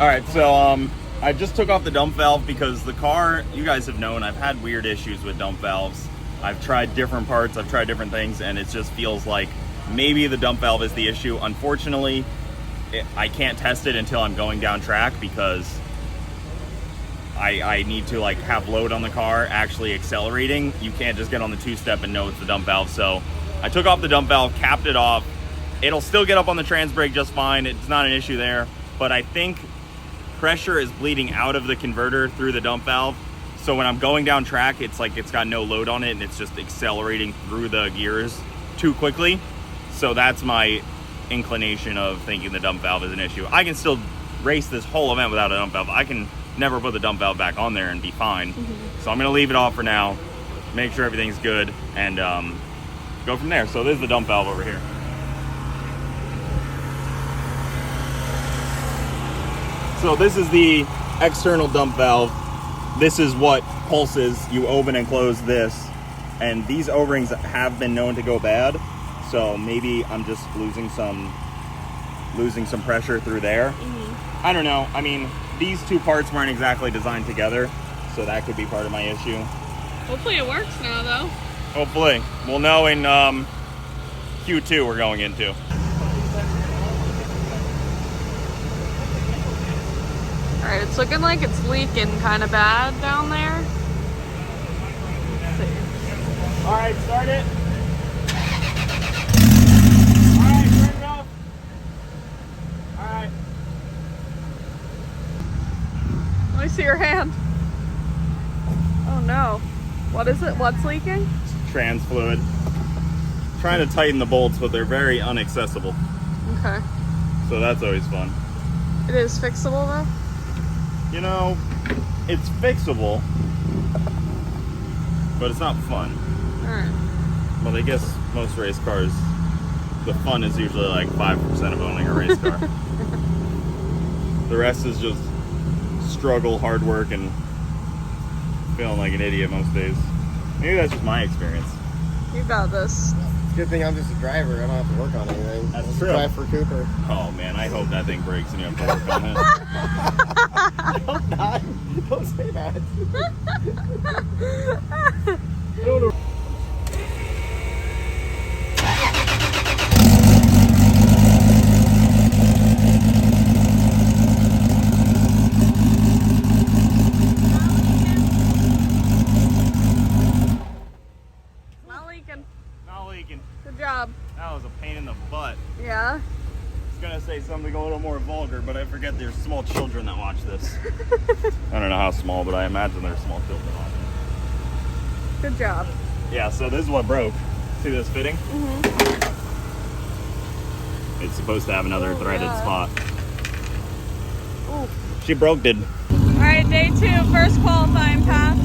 All right, so I just took off the dump valve because the car, you guys have known, I've had weird issues with dump valves. I've tried different parts, I've tried different things, and it just feels like maybe the dump valve is the issue. Unfortunately, I can't test it until I'm going down track because I need to like have load on the car actually accelerating. You can't just get on the two-step and know it's the dump valve. So I took off the dump valve, capped it off. It'll still get up on the trans brake just fine. It's not an issue there, but I think pressure is bleeding out of the converter through the dump valve. So when I'm going down track, it's like it's got no load on it and it's just accelerating through the gears too quickly. So that's my inclination of thinking the dump valve is an issue. I can still race this whole event without a dump valve. I can never put the dump valve back on there and be fine. So I'm gonna leave it off for now, make sure everything's good, and go from there. So there's the dump valve over here. So this is the external dump valve. This is what pulses. You open and close this, and these O-rings have been known to go bad. So maybe I'm just losing some pressure through there. I don't know. I mean, these two parts weren't exactly designed together, so that could be part of my issue. Hopefully it works now, though. Hopefully. We'll know in Q2 we're going into. Alright, it's looking like it's leaking kind of bad down there. Let's see. Alright, start it. Alright, turn it off. Alright. Let me see your hand. Oh no. What is it? What's leaking? Trans fluid. Trying to tighten the bolts, but they're very inaccessible. Okay. So that's always fun. It is fixable though? You know, it's fixable, but it's not fun. Alright. Well, I guess most race cars, the fun is usually like 5% of owning a race car. The rest is just struggle, hard work, and feeling like an idiot most days. Maybe that's just my experience. You got this. Good thing I'm just a driver. I don't have to work on anything. That's Just true. Drive for Cooper. Oh man, I hope that thing breaks and you have to work on it. I hope not. Don't say that. I don't know. Not leaking. Not leaking. Good job. That was a pain in the butt. Yeah. I was gonna say something a little more vulgar, but I forget there's small children that watch this. I don't know how small, but I imagine there's small children watching. Good job. Yeah, so this is what broke. See this fitting? It's supposed to have another threaded yeah. spot. Ooh. She broke it. Alright, day 2, first qualifying pass.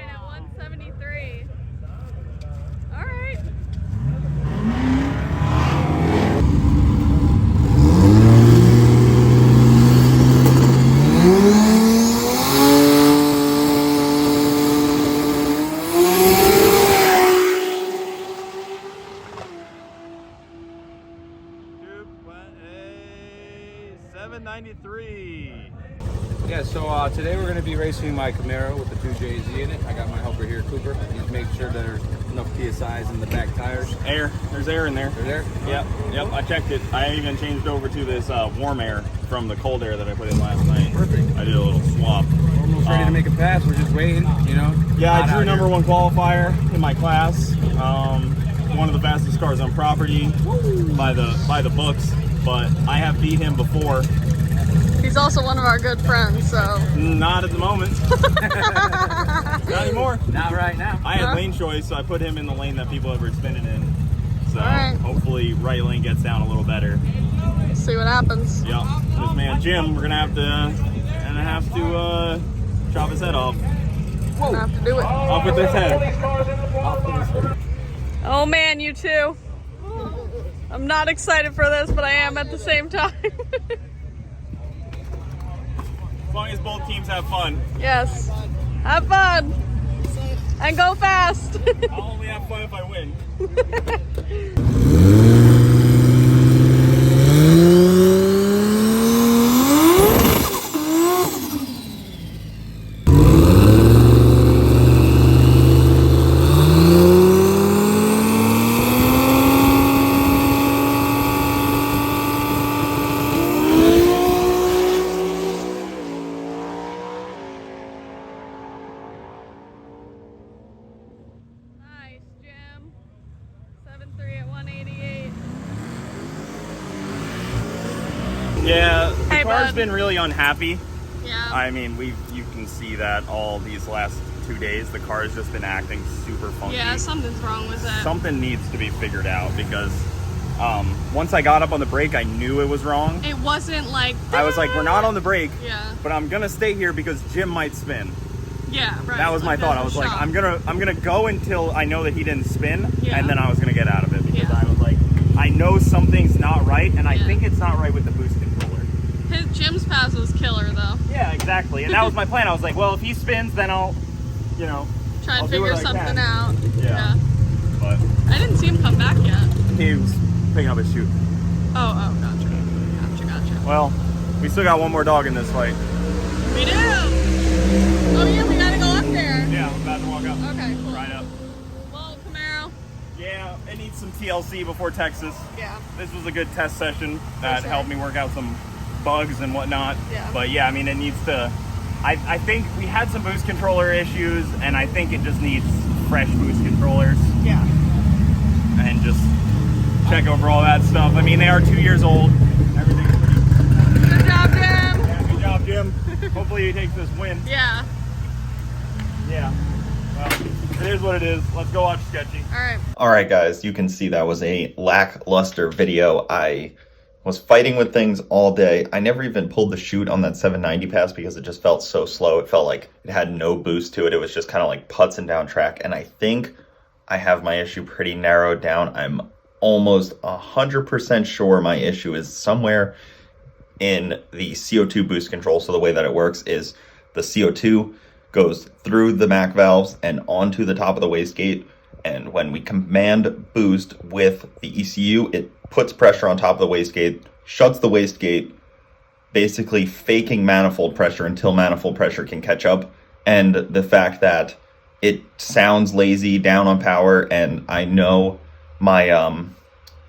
At 173. All right. Yeah, so today we're going to be racing my Camaro with the 2JZ in it. I got my helper here, Cooper. He's making sure that there's enough PSIs in the back tires. Air. There's air in there. They're there? Yep. I checked it. I even changed over to this warm air from the cold air that I put in last night. Perfect. I did a little swap. We're almost ready to make a pass. We're just waiting, you know. Yeah, I Hot drew out number here. 1 qualifier in my class. One of the fastest cars on property by the books, but I have beat him before. He's also one of our good friends, so. Not at the moment. Not anymore. Not right now. I had lane choice, so I put him in the lane that people have been spinning in. So Alright. hopefully right lane gets down a little better. See what happens. Yep. This man Jim, we're gonna have to to chop his head off. Gonna have to do it. Off with his head. Oh man, you two. I'm not excited for this, but I am at the same time. As long as both teams have fun. Yes. Have fun. And go fast. I'll only have fun if I win. Nice, Jim. 7.3 at 188. Yeah, the Hey, car's bud. been really unhappy. Yeah. I mean, you can see that all these last 2 days. The car's just been acting super funky. Yeah, something's wrong with it. Something needs to be figured out because once I got up on the brake, I knew it was wrong. It wasn't like. I was like, we're not on the brake, Yeah. but I'm gonna stay here because Jim might spin. Yeah, right. That was my Like, thought. there's I was a like, shot. I'm gonna go until I know that he didn't spin, Yeah. and then I was gonna get out of it because Yeah. I was like, I know something's not right, and I Yeah. think it's not right with the boost controller. His Jim's pass was killer though. Yeah, exactly. And that was my plan. I was like, well, if he spins, then I'll, Try I'll and do figure what I something can. out. Yeah. But I didn't see him come back yet. he was picking up his chute. Oh, gotcha. Well, we still got one more dog in this fight. We do. Oh yeah, we gotta go up there. Yeah, I'm about to walk up. Okay, cool. Right up. Well, Camaro. Yeah, it needs some TLC before Texas. Yeah. This was a good test session that sure. helped me work out some bugs and whatnot. Yeah. But yeah, I mean, it needs to. I think we had some boost controller issues, and I think it just needs fresh boost controllers Yeah. and just check over all that stuff. I mean, they are 2 years old. Everything's pretty. Good job, Jim. Yeah, good job, Jim. Hopefully he takes this win. Yeah. Yeah. Well, it is what it is. Let's go watch Sketchy. All right. All right, guys, you can see that was a lackluster video. I was fighting with things all day. I never even pulled the chute on that 790 pass because it just felt so slow. It felt like it had no boost to it. It was just kind of like putzing down track. And I think I have my issue pretty narrowed down. I'm almost 100% sure my issue is somewhere in the CO2 boost control. So the way that it works is the CO2 goes through the MAC valves and onto the top of the wastegate. And when we command boost with the ECU, it puts pressure on top of the wastegate, shuts the wastegate, basically faking manifold pressure until manifold pressure can catch up. And the fact that it sounds lazy, down on power, and I know my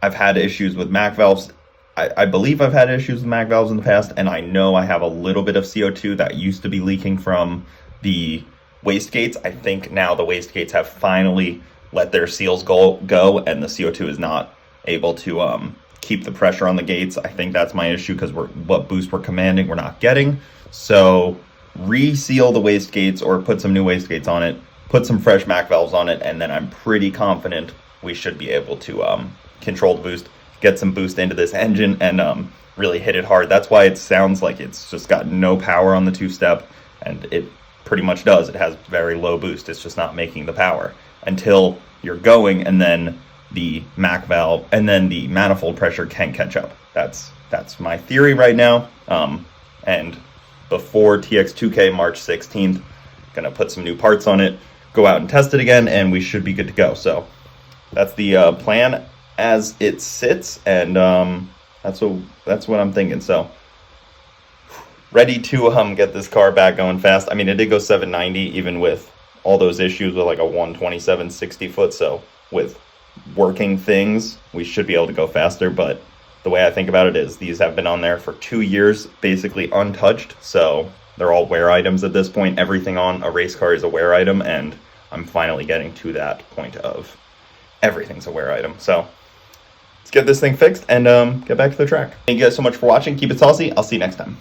I've had issues with MAC valves. I believe I've had issues with MAC valves in the past, and I know I have a little bit of CO2 that used to be leaking from the wastegates. I think now the wastegates have finally let their seals go, and the CO2 is not able to keep the pressure on the gates. I think that's my issue because what boost we're commanding, we're not getting. So reseal the wastegates or put some new wastegates on it, put some fresh MAC valves on it, and then I'm pretty confident we should be able to control the boost, get some boost into this engine, and really hit it hard. That's why it sounds like it's just got no power on the two-step, and it pretty much does. It has very low boost. It's just not making the power until you're going, and then the MAC valve and then the manifold pressure can catch up. That's my theory right now. And before TX2K March 16th, gonna put some new parts on it, go out and test it again, and we should be good to go. So that's the plan as it sits, and that's what I'm thinking. So ready to get this car back going fast. I mean, it did go 790 even with all those issues with like a 127 60 foot. So with working things, we should be able to go faster. But the way I think about it is these have been on there for 2 years, basically untouched. So they're all wear items at this point. Everything on a race car is a wear item, and I'm finally getting to that point of everything's a wear item. So let's get this thing fixed and get back to the track. Thank you guys so much for watching. Keep it saucy. I'll see you next time.